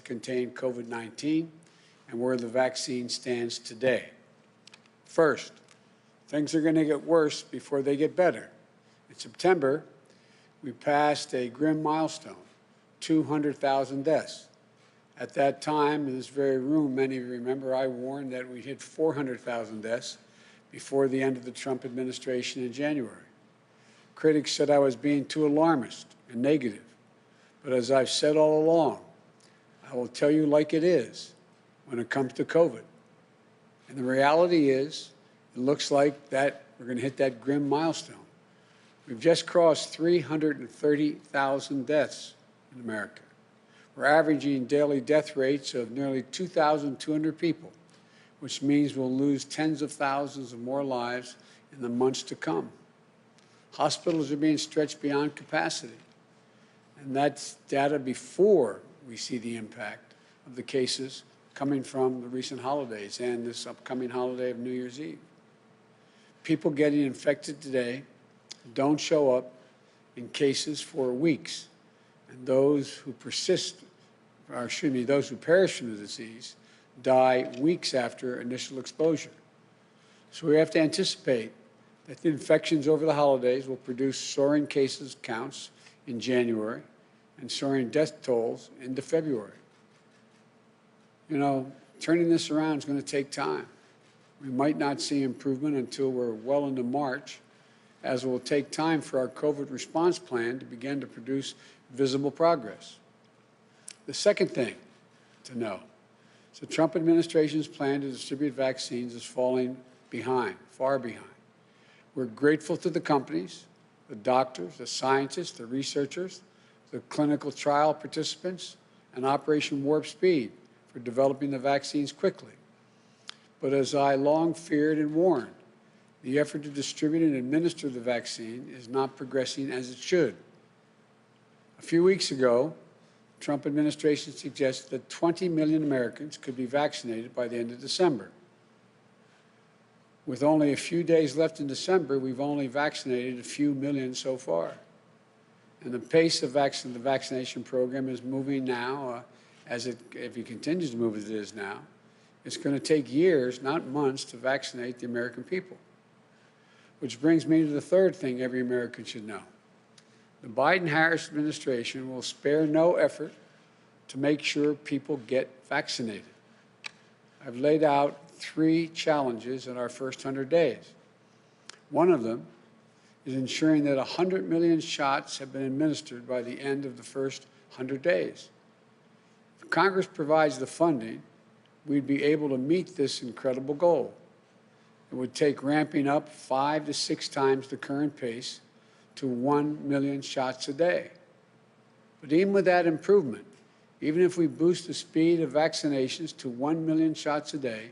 contain COVID-19 and where the vaccine stands today. First, things are going to get worse before they get better. In September, we passed a grim milestone, 200,000 deaths. At that time, in this very room, many of you remember, I warned that we'd hit 400,000 deaths before the end of the Trump administration in January. Critics said I was being too alarmist and negative. But as I've said all along, I will tell you like it is when it comes to COVID. And the reality is, it looks like that we're going to hit that grim milestone. We've just crossed 330,000 deaths in America. We're averaging daily death rates of nearly 2,200 people, which means we'll lose tens of thousands of more lives in the months to come. Hospitals are being stretched beyond capacity, and that's data before we see the impact of the cases coming from the recent holidays and this upcoming holiday of New Year's Eve. People getting infected today don't show up in cases for weeks, and those who those who perish from the disease die weeks after initial exposure. So we have to anticipate that the infections over the holidays will produce soaring cases counts in January and soaring death tolls into February. You know, turning this around is going to take time. We might not see improvement until we're well into March, as it will take time for our COVID response plan to begin to produce visible progress. The second thing to know is the Trump administration's plan to distribute vaccines is falling behind, far behind. We're grateful to the companies, the doctors, the scientists, the researchers, the clinical trial participants, and Operation Warp Speed for developing the vaccines quickly. But as I long feared and warned, the effort to distribute and administer the vaccine is not progressing as it should. A few weeks ago, the Trump administration suggested that 20 million Americans could be vaccinated by the end of December. With only a few days left in December, we've only vaccinated a few million so far. And the pace of the vaccination program is moving now, if it continues to move as it is now, it's going to take years, not months, to vaccinate the American people. Which brings me to the third thing every American should know. The Biden-Harris administration will spare no effort to make sure people get vaccinated. I've laid out 3 challenges in our first 100 days. One of them is ensuring that 100 million shots have been administered by the end of the first 100 days. If Congress provides the funding, we'd be able to meet this incredible goal. It would take ramping up 5 to 6 times the current pace to 1 million shots a day. But even with that improvement, even if we boost the speed of vaccinations to 1 million shots a day,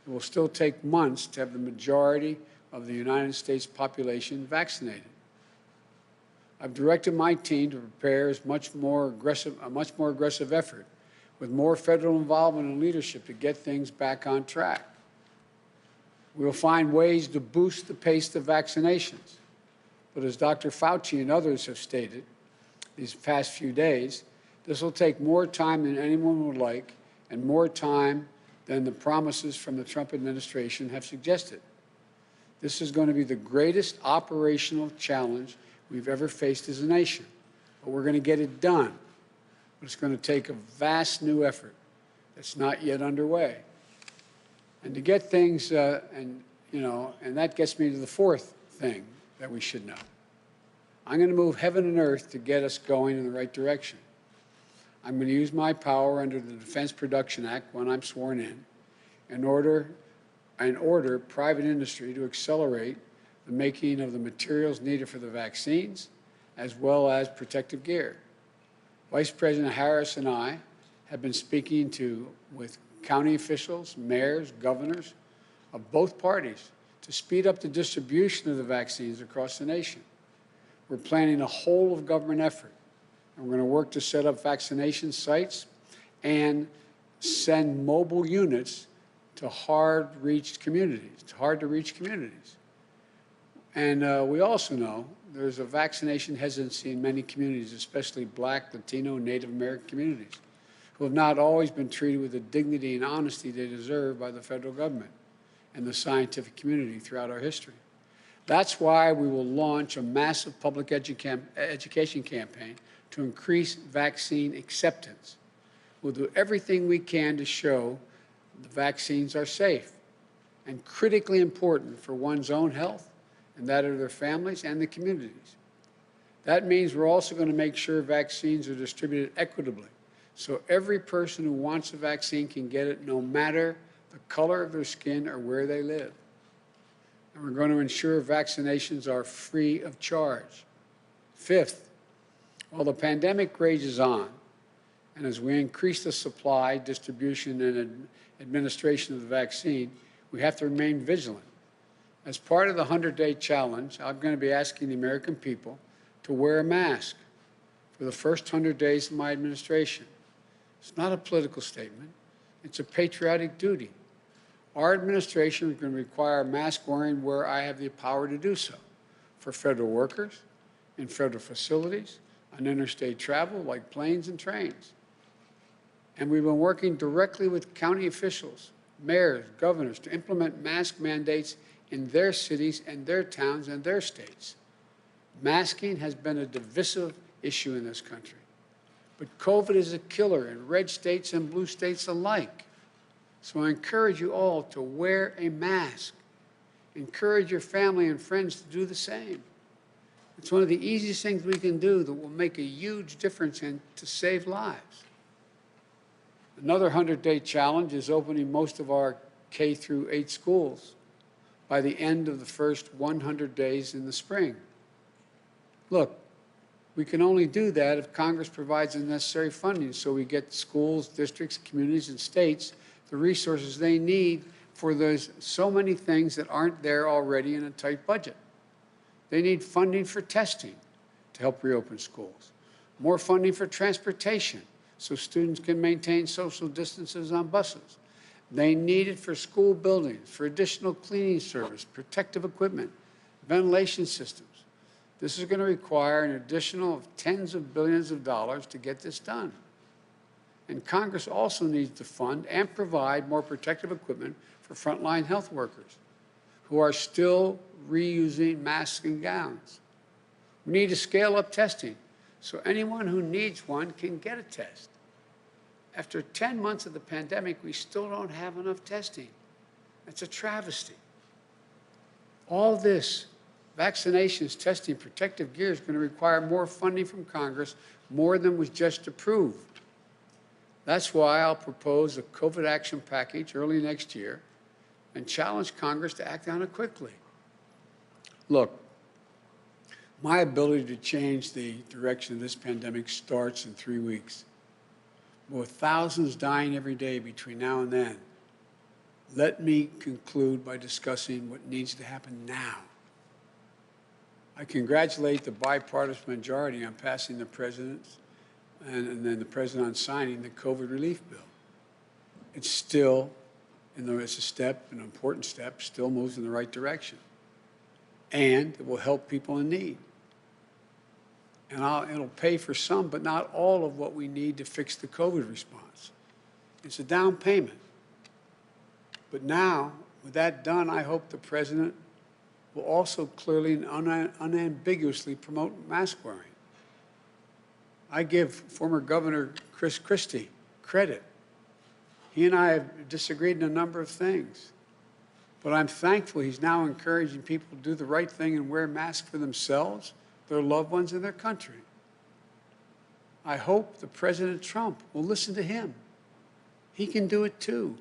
it will still take months to have the majority of the United States population vaccinated. I've directed my team to prepare a much more aggressive effort with more federal involvement and leadership to get things back on track. We will find ways to boost the pace of vaccinations. But as Dr. Fauci and others have stated these past few days, this will take more time than anyone would like and more time than the promises from the Trump administration have suggested. This is going to be the greatest operational challenge we've ever faced as a nation. But we're going to get it done. But it's going to take a vast new effort that's not yet underway. And to get things, and that gets me to the fourth thing that we should know. I'm going to move heaven and earth to get us going in the right direction. I'm going to use my power under the Defense Production Act when I'm sworn in order private industry to accelerate the making of the materials needed for the vaccines, as well as protective gear. Vice President Harris and I have been speaking with county officials, mayors, governors of both parties to speed up the distribution of the vaccines across the nation. We're planning a whole-of-government effort, and we're going to work to set up vaccination sites and send mobile units to hard-to-reach communities. And we also know there's a vaccination hesitancy in many communities, especially Black, Latino, Native American communities, who have not always been treated with the dignity and honesty they deserve by the federal government and the scientific community throughout our history. That's why we will launch a massive public education campaign to increase vaccine acceptance. We'll do everything we can to show the vaccines are safe and critically important for one's own health and that of their families and the communities. That means we're also going to make sure vaccines are distributed equitably, so every person who wants a vaccine can get it no matter the color of their skin or where they live. And we're going to ensure vaccinations are free of charge. Fifth, while the pandemic rages on, and as we increase the supply, distribution, and administration of the vaccine, we have to remain vigilant. As part of the 100-day challenge, I'm going to be asking the American people to wear a mask for the first 100 days of my administration. It's not a political statement. It's a patriotic duty. Our administration is going to require mask wearing where I have the power to do so, for federal workers, in federal facilities, on interstate travel like planes and trains. And we've been working directly with county officials, mayors, governors to implement mask mandates in their cities and their towns and their states. Masking has been a divisive issue in this country. But COVID is a killer in red states and blue states alike. So I encourage you all to wear a mask. Encourage your family and friends to do the same. It's one of the easiest things we can do that will make a huge difference and to save lives. Another 100-day challenge is opening most of our K-8 schools by the end of the first 100 days in the spring. Look, we can only do that if Congress provides the necessary funding so we get schools, districts, communities, and states the resources they need for those so many things that aren't there already in a tight budget. They need funding for testing to help reopen schools, more funding for transportation so students can maintain social distances on buses. They need it for school buildings, for additional cleaning service, protective equipment, ventilation systems. This is going to require an additional of tens of billions of dollars to get this done. And Congress also needs to fund and provide more protective equipment for frontline health workers who are still reusing masks and gowns. We need to scale up testing so anyone who needs one can get a test. After 10 months of the pandemic, we still don't have enough testing. It's a travesty. All this, vaccinations, testing, protective gear, is going to require more funding from Congress, more than was just approved. That's why I'll propose a COVID action package early next year and challenge Congress to act on it quickly. Look, my ability to change the direction of this pandemic starts in 3 weeks. With thousands dying every day between now and then, let me conclude by discussing what needs to happen now. I congratulate the bipartisan majority on passing the President's and then the President on signing the COVID relief bill. It's still, it's a step, an important step, still moves in the right direction. And it will help people in need. And it'll pay for some, but not all of what we need to fix the COVID response. It's a down payment. But now, with that done, I hope the President will also clearly and unambiguously promote mask wearing. I give former Governor Chris Christie credit. He and I have disagreed in a number of things. But I'm thankful he's now encouraging people to do the right thing and wear masks for themselves, their loved ones, and their country. I hope that President Trump will listen to him. He can do it too.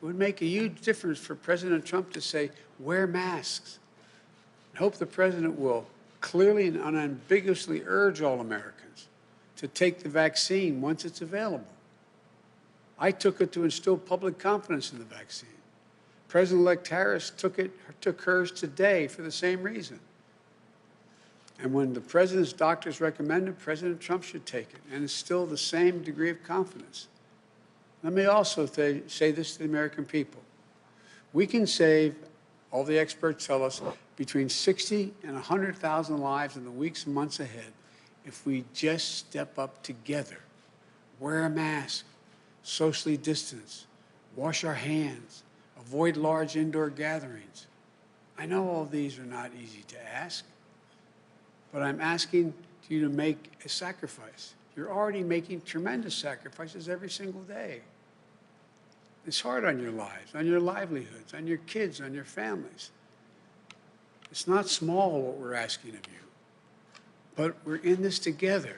It would make a huge difference for President Trump to say, wear masks. I hope the President will clearly and unambiguously urge all Americans to take the vaccine once it's available. I took it to instill public confidence in the vaccine. President-elect Harris took hers today for the same reason. And when the President's doctors recommend it, President Trump should take it and instill the same degree of confidence. Let me also say this to the American people. We can save, all the experts tell us, between 60 and 100,000 lives in the weeks and months ahead if we just step up together, wear a mask, socially distance, wash our hands, avoid large indoor gatherings. I know all these are not easy to ask, but I'm asking you to make a sacrifice. You're already making tremendous sacrifices every single day. It's hard on your lives, on your livelihoods, on your kids, on your families. It's not small what we're asking of you, but we're in this together.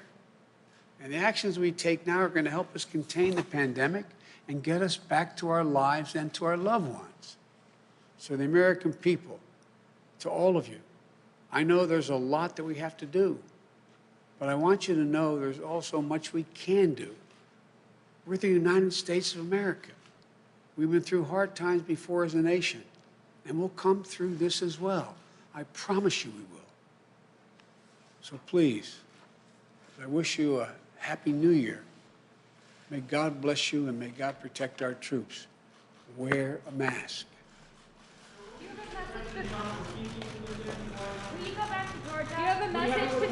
And the actions we take now are going to help us contain the pandemic and get us back to our lives and to our loved ones. So the American people, to all of you, I know there's a lot that we have to do, but I want you to know there's also much we can do. We're the United States of America. We've been through hard times before as a nation, and we'll come through this as well. I promise you we will. So please, I wish you a Happy New Year. May God bless you and may God protect our troops. Wear a mask. Do you have a message to